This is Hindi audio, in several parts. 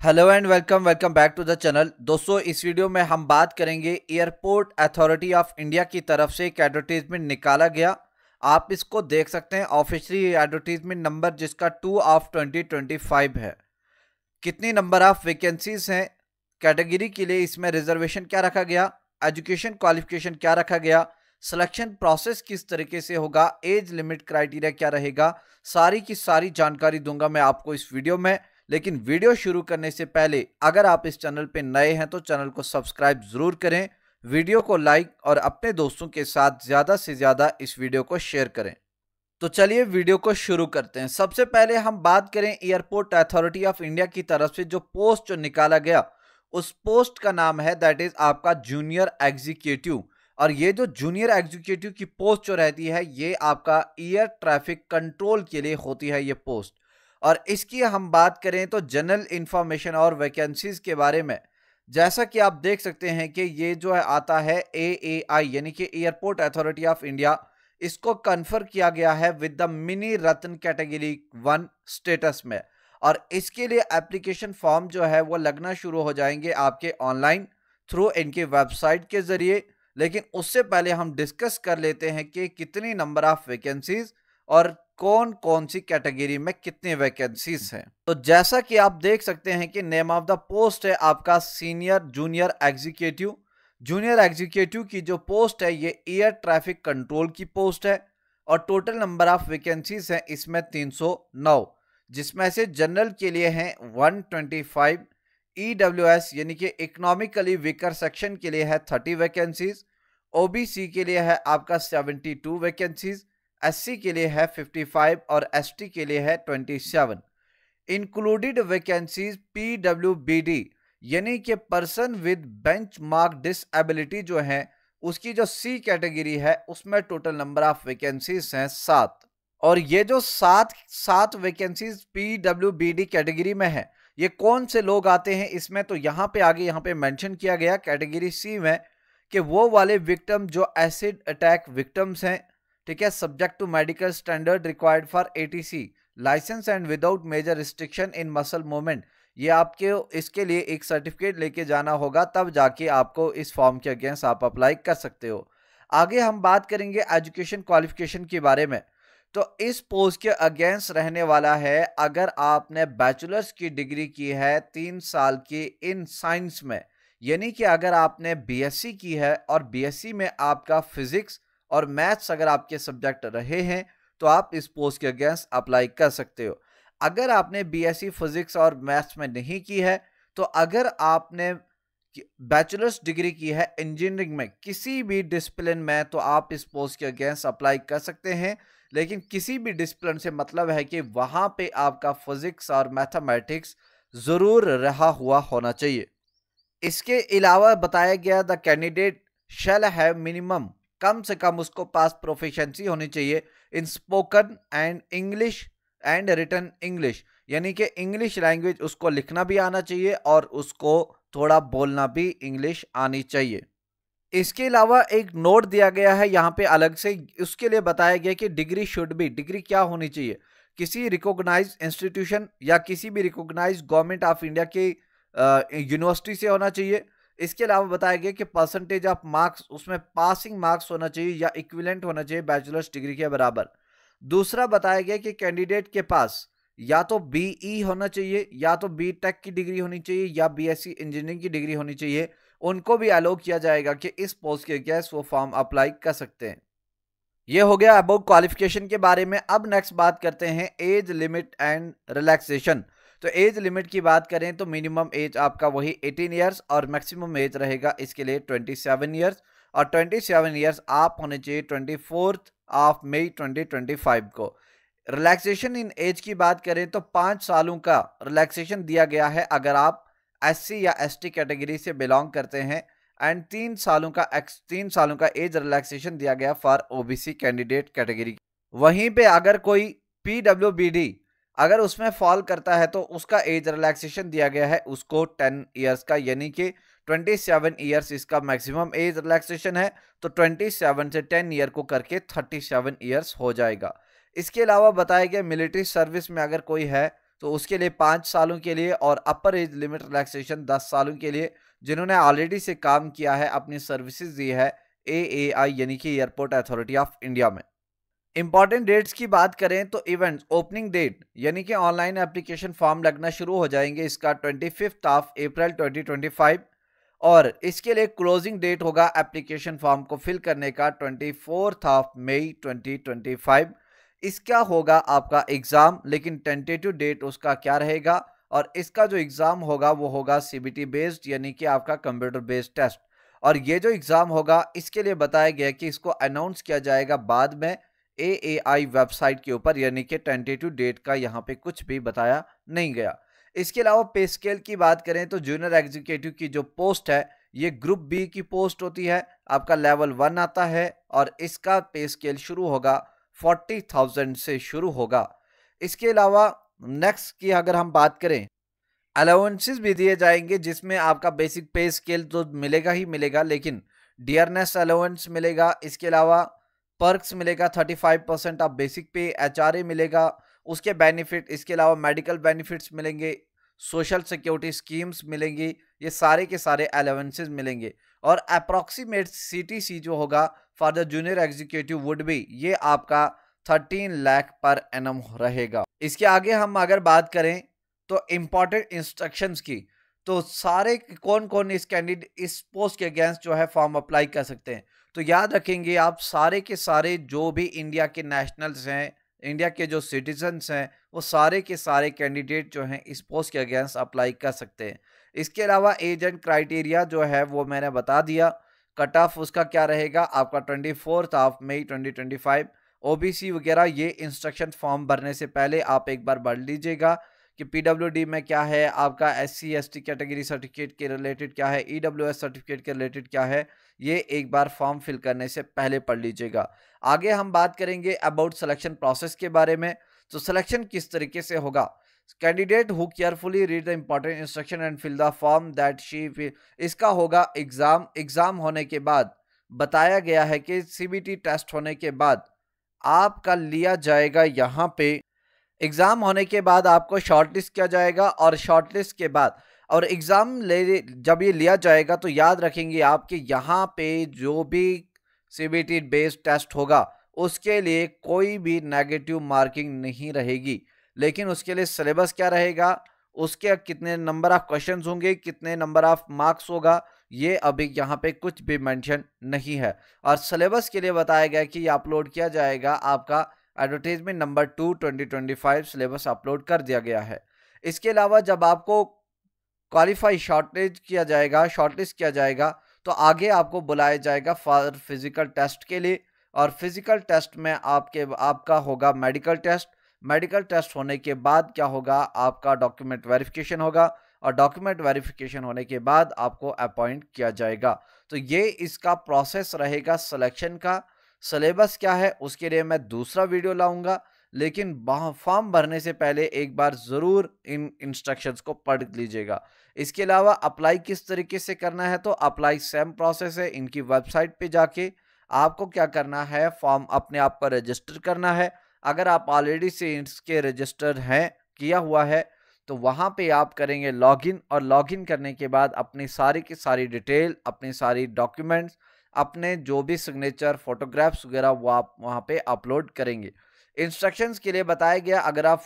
Hello and welcome back to the channel. दोस्तों, इस वीडियो में हम बात करेंगे एयरपोर्ट अथॉरिटी ऑफ इंडिया की तरफ से एक एडवर्टीजमेंट निकाला गया। आप इसको देख सकते हैं, ऑफिशियली एडवर्टीजमेंट नंबर जिसका 2 ऑफ 2025 है। कितनी नंबर ऑफ वैकेंसीज हैं, कैटेगरी के लिए इसमें रिजर्वेशन क्या रखा गया, एजुकेशन क्वालिफिकेशन क्या रखा गया, सिलेक्शन प्रोसेस किस तरीके से होगा, एज लिमिट क्राइटेरिया क्या रहेगा, सारी की सारी जानकारी दूंगा मैं आपको इस वीडियो में। लेकिन वीडियो शुरू करने से पहले अगर आप इस चैनल पे नए हैं तो चैनल को सब्सक्राइब जरूर करें, वीडियो को लाइक और अपने दोस्तों के साथ ज्यादा से ज्यादा इस वीडियो को शेयर करें। तो चलिए वीडियो को शुरू करते हैं। सबसे पहले हम बात करें एयरपोर्ट अथॉरिटी ऑफ इंडिया की तरफ से जो पोस्ट जो निकाला गया, उस पोस्ट का नाम है दैट इज आपका जूनियर एग्जीक्यूटिव। और ये जो जूनियर एग्जीक्यूटिव की पोस्ट जो रहती है, ये आपका एयर ट्रैफिक कंट्रोल के लिए होती है ये पोस्ट। और इसकी हम बात करें तो जनरल इंफॉर्मेशन और वैकेंसीज के बारे में, जैसा कि आप देख सकते हैं कि ये जो है आता है AAI यानी कि एयरपोर्ट अथॉरिटी ऑफ इंडिया, इसको कन्फर किया गया है with the mini Ratna category 1 status में। और इसके लिए एप्लीकेशन फॉर्म जो है वो लगना शुरू हो जाएंगे आपके ऑनलाइन थ्रू इनके वेबसाइट के जरिए। लेकिन उससे पहले हम डिस्कस कर लेते हैं कि कितनी नंबर ऑफ वैकेंसीज और कौन कौन सी कैटेगरी में कितने वैकेंसीज हैं। तो जैसा कि आप देख सकते हैं कि नेम ऑफ द पोस्ट है आपका senior junior executive. Junior executive की जो पोस्ट है ये एयर ट्रैफिक कंट्रोल की पोस्ट है। और टोटल नंबर ऑफ वैकेंसीज हैं इसमें 309, जिसमें से जनरल के लिए हैं 125, EWS यानी कि इकोनॉमिकली वीकर सेक्शन के लिए है 30 वैकेंसीज, OBC के लिए है आपका 72 वैकेंसीज, SC के लिए है 55 और ST के लिए है 27। इंक्लूडेड वैकेंसीज PWBD यानी कि पर्सन विद बेंचमार्क डिसेबिलिटी जो है, उसकी जो C कैटेगरी है उसमें टोटल नंबर ऑफ वैकेंसीज हैं 7। और ये जो सात वैकेंसीज PWBD कैटेगरी में है, ये कौन से लोग आते हैं इसमें, तो यहाँ पे आगे यहाँ पे मेंशन किया गया कैटेगरी C में कि वो वाले विक्टिम जो एसिड अटैक विक्टिम्स हैं, ठीक है, subject to medical standard required for ATC licence and without major restriction in muscle movement. ये आपके इसके लिए एक सर्टिफिकेट लेके जाना होगा, तब जाके आपको इस फॉर्म के अगेंस्ट आप अप्लाई कर सकते हो। आगे हम बात करेंगे एजुकेशन क्वालिफिकेशन के बारे में। तो इस पोस्ट के अगेंस्ट रहने वाला है अगर आपने बैचलर्स की डिग्री की है 3 साल की इन साइंस में, यानी कि अगर आपने BSc की है और BSc में आपका फिजिक्स और मैथ्स अगर आपके सब्जेक्ट रहे हैं तो आप इस पोस्ट के अगेंस्ट अप्लाई कर सकते हो। अगर आपने BSc फिजिक्स और मैथ्स में नहीं की है, तो अगर आपने बैचलर्स डिग्री की है इंजीनियरिंग में किसी भी डिसिप्लिन में, तो आप इस पोस्ट के अगेंस्ट अप्लाई कर सकते हैं। लेकिन किसी भी डिसिप्लिन से मतलब है कि वहां पे आपका फिजिक्स और मैथमेटिक्स जरूर रहा हुआ होना चाहिए। इसके अलावा बताया गया the candidate shall have minimum, कम से कम उसको पास प्रोफिशिएंसी होनी चाहिए in spoken and English and written English, यानी कि इंग्लिश लैंग्वेज उसको लिखना भी आना चाहिए और उसको थोड़ा बोलना भी इंग्लिश आनी चाहिए। इसके अलावा एक नोट दिया गया है यहाँ पे अलग से, उसके लिए बताया गया कि डिग्री शुड बी, डिग्री क्या होनी चाहिए, किसी रिकॉग्नाइज्ड इंस्टीट्यूशन या किसी भी रिकॉग्नाइज्ड गवर्नमेंट ऑफ इंडिया के यूनिवर्सिटी से होना चाहिए। इसके अलावा बताया गया कि परसेंटेज ऑफ मार्क्स उसमें पासिंग मार्क्स होना चाहिए या इक्विवेलेंट होना चाहिए बैचलर्स डिग्री के बराबर। दूसरा बताया गया कि कैंडिडेट के पास या तो BE होना चाहिए या तो BTech की डिग्री होनी चाहिए या BSc इंजीनियरिंग की डिग्री होनी चाहिए, उनको भी अलाउ किया जाएगा कि इस पोस्ट के गैस वो फॉर्म अप्लाई कर सकते हैं। ये हो गया अबाउट क्वालिफिकेशन के बारे में। अब नेक्स्ट बात करते हैं एज लिमिट एंड रिलैक्सेशन। तो एज लिमिट की बात करें तो मिनिमम एज आपका वही 18 ईयर्स और मैक्सिमम एज रहेगा इसके लिए 27 ईयर्स। और 27 ईयर्स आप होने चाहिए 24 मई 2025 को। रिलैक्सेशन इन एज की बात करें तो 5 सालों का रिलैक्सेशन दिया गया है अगर आप SC या ST कैटेगरी से बिलोंग करते हैं, एंड 3 सालों का एज रिलैक्सेशन दिया गया फॉर OBC कैंडिडेट कैटेगरी। वहीं पे अगर कोई PWBD अगर उसमें फॉल करता है तो उसका एज रिलैक्सेशन दिया गया है उसको 10 ईयर्स का, यानी कि 27 ईयर्स इसका मैक्सिमम एज रिलैक्सेशन है। तो 27 से 10 ईयर को करके 37 ईयर्स हो जाएगा। इसके अलावा बताया गया मिलिट्री सर्विस में अगर कोई है तो उसके लिए 5 सालों के लिए, और अपर एज लिमिट रिलैक्सेशन 10 सालों के लिए जिन्होंने ऑलरेडी से काम किया है, अपनी सर्विसेज दी है AAI यानी कि एयरपोर्ट अथॉरिटी ऑफ इंडिया में। इंपॉर्टेंट डेट्स की बात करें तो इवेंट्स ओपनिंग डेट यानी कि ऑनलाइन एप्लीकेशन फॉर्म लगना शुरू हो जाएंगे इसका 25 अप्रैल 2025, और इसके लिए क्लोजिंग डेट होगा एप्लीकेशन फॉर्म को फिल करने का 24 मई 2025। इसका होगा आपका एग्जाम, लेकिन टेंटेटिव डेट उसका क्या रहेगा, और इसका जो एग्जाम होगा वो होगा CBT बेस्ड यानी कि आपका कंप्यूटर बेस्ड टेस्ट। और ये जो एग्जाम होगा इसके लिए बताया गया कि इसको अनाउंस किया जाएगा बाद में AAI वेबसाइट के ऊपर, यानी कि टेंटेटिव डेट का यहाँ पे कुछ भी बताया नहीं गया। इसके अलावा पे स्केल की बात करें तो जूनियर एग्जीक्यूटिव की जो पोस्ट है ये ग्रुप बी की पोस्ट होती है, आपका लेवल 1 आता है, और इसका पे स्केल शुरू होगा 40,000 से शुरू होगा। इसके अलावा नेक्स्ट की अगर हम बात करें, अलाउंसेस भी दिए जाएंगे जिसमें आपका बेसिक पे स्केल तो मिलेगा ही मिलेगा, लेकिन डियरनेस अलाउंस मिलेगा। इसके अलावा पर्क्स मिलेगा 35% ऑफ बेसिक पे, HRA मिलेगा, उसके बेनिफिट, इसके अलावा मेडिकल बेनिफिट्स मिलेंगे, सोशल सिक्योरिटी स्कीम्स मिलेंगी, ये सारे के सारे अलाउंसेस मिलेंगे। और अप्रॉक्सीमेट CTC जो होगा for the junior executive would be, ये आपका 13 लाख पर एनम रहेगा। इसके आगे हम अगर बात करें तो इम्पॉर्टेंट इंस्ट्रक्शंस की, तो सारे कौन कौन इस कैंडिडेट इस पोस्ट के अगेंस्ट जो है फॉर्म अप्लाई कर सकते हैं, तो याद रखेंगे आप सारे के सारे जो भी इंडिया के नेशनल्स हैं, इंडिया के जो सिटीजन्स हैं, वो सारे के सारे कैंडिडेट जो हैं इस पोस्ट के अगेंस्ट अप्लाई कर सकते हैं। इसके अलावा एज एंड क्राइटेरिया जो है वो मैंने बता दिया। कट ऑफ उसका क्या रहेगा आपका 24 मई 2025। OBC वगैरह ये इंस्ट्रक्शन फॉर्म भरने से पहले आप एक बार पढ़ लीजिएगा कि PWD में क्या है, आपका SC ST कैटेगरी सर्टिफिकेट के रिलेटेड क्या है, EWS सर्टिफिकेट के रिलेटेड क्या है, ये एक बार फॉर्म फिल करने से पहले पढ़ लीजिएगा। आगे हम बात करेंगे अबाउट सिलेक्शन प्रोसेस के बारे में। तो सिलेक्शन किस तरीके से होगा, candidate who carefully read the important instruction and fill the form that she, इसका होगा एग्जाम होने के बाद बताया गया है कि CBT टेस्ट होने के बाद आपका लिया जाएगा, यहाँ पे एग्जाम होने के बाद आपको शॉर्टलिस्ट किया जाएगा, और शॉर्टलिस्ट के बाद और एग्जाम ले जब ये लिया जाएगा तो याद रखेंगे आपके यहाँ पे जो भी CBT बेस्ड टेस्ट होगा उसके लिए कोई भी नेगेटिव मार्किंग नहीं रहेगी, लेकिन उसके लिए सिलेबस क्या रहेगा, उसके कितने नंबर ऑफ क्वेश्चंस होंगे, कितने नंबर ऑफ मार्क्स होगा, ये अभी यहाँ पे कुछ भी मेंशन नहीं है। और सिलेबस के लिए बताया गया कि ये अपलोड किया जाएगा, आपका एडवर्टाइजमेंट नंबर 2 2025 सिलेबस अपलोड कर दिया गया है। इसके अलावा जब आपको क्वालिफाई शॉर्टलिस्ट किया जाएगा तो आगे आपको बुलाया जाएगा फॉर फिजिकल टेस्ट के लिए, और फिजिकल टेस्ट में आपका होगा मेडिकल टेस्ट होने के बाद क्या होगा, आपका डॉक्यूमेंट वेरिफिकेशन होगा, और डॉक्यूमेंट वेरिफिकेशन होने के बाद आपको अपॉइंट किया जाएगा। तो ये इसका प्रोसेस रहेगा सिलेक्शन का। सिलेबस क्या है उसके लिए मैं दूसरा वीडियो लाऊंगा, लेकिन फॉर्म भरने से पहले एक बार ज़रूर इन इंस्ट्रक्शंस को पढ़ लीजिएगा। इसके अलावा अप्लाई किस तरीके से करना है, तो अप्लाई सेम प्रोसेस है। इनकी वेबसाइट पे जाके आपको क्या करना है, फॉर्म अपने आप पर रजिस्टर करना है। अगर आप ऑलरेडी से इसके रजिस्टर हैं, किया हुआ है, तो वहाँ पे आप करेंगे लॉगिन, और लॉगिन करने के बाद अपनी सारी की सारी डिटेल, अपनी सारी डॉक्यूमेंट्स, अपने जो भी सिग्नेचर फोटोग्राफ्स वगैरह वो आप वहाँ पे अपलोड करेंगे। इंस्ट्रक्शंस के लिए बताया गया, अगर आप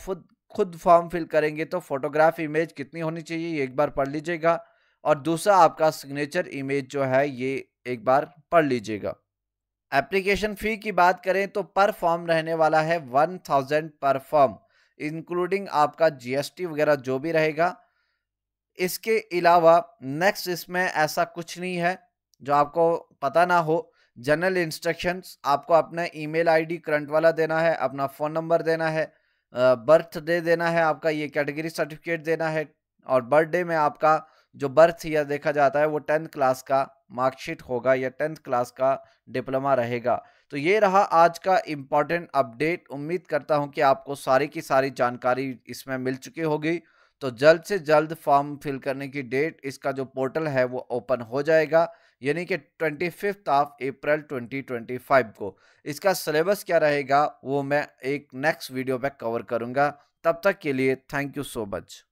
खुद फॉर्म फिल करेंगे तो फोटोग्राफ इमेज कितनी होनी चाहिए ये एक बार पढ़ लीजिएगा, और दूसरा आपका सिग्नेचर इमेज जो है ये एक बार पढ़ लीजिएगा। एप्लीकेशन फ़ी की बात करें तो पर फॉर्म रहने वाला है 1000 पर फॉर्म, इंक्लूडिंग आपका GST वगैरह जो भी रहेगा। इसके अलावा नेक्स्ट इसमें ऐसा कुछ नहीं है जो आपको पता ना हो। जनरल इंस्ट्रक्शंस, आपको अपना ईमेल आईडी करंट वाला देना है, अपना फ़ोन नंबर देना है, बर्थडे देना है, आपका ये कैटेगरी सर्टिफिकेट देना है, और बर्थडे में आपका जो बर्थ ईयर देखा जाता है वो 10th क्लास का मार्कशीट होगा या 10th क्लास का डिप्लोमा रहेगा। तो ये रहा आज का इम्पॉर्टेंट अपडेट। उम्मीद करता हूँ कि आपको सारी की सारी जानकारी इसमें मिल चुकी होगी। तो जल्द से जल्द फॉर्म फिल करने की डेट, इसका जो पोर्टल है वो ओपन हो जाएगा, यानी कि 25 अप्रैल 2025 को। इसका सिलेबस क्या रहेगा वो मैं एक नेक्स्ट वीडियो में कवर करूँगा। तब तक के लिए थैंक यू सो मच।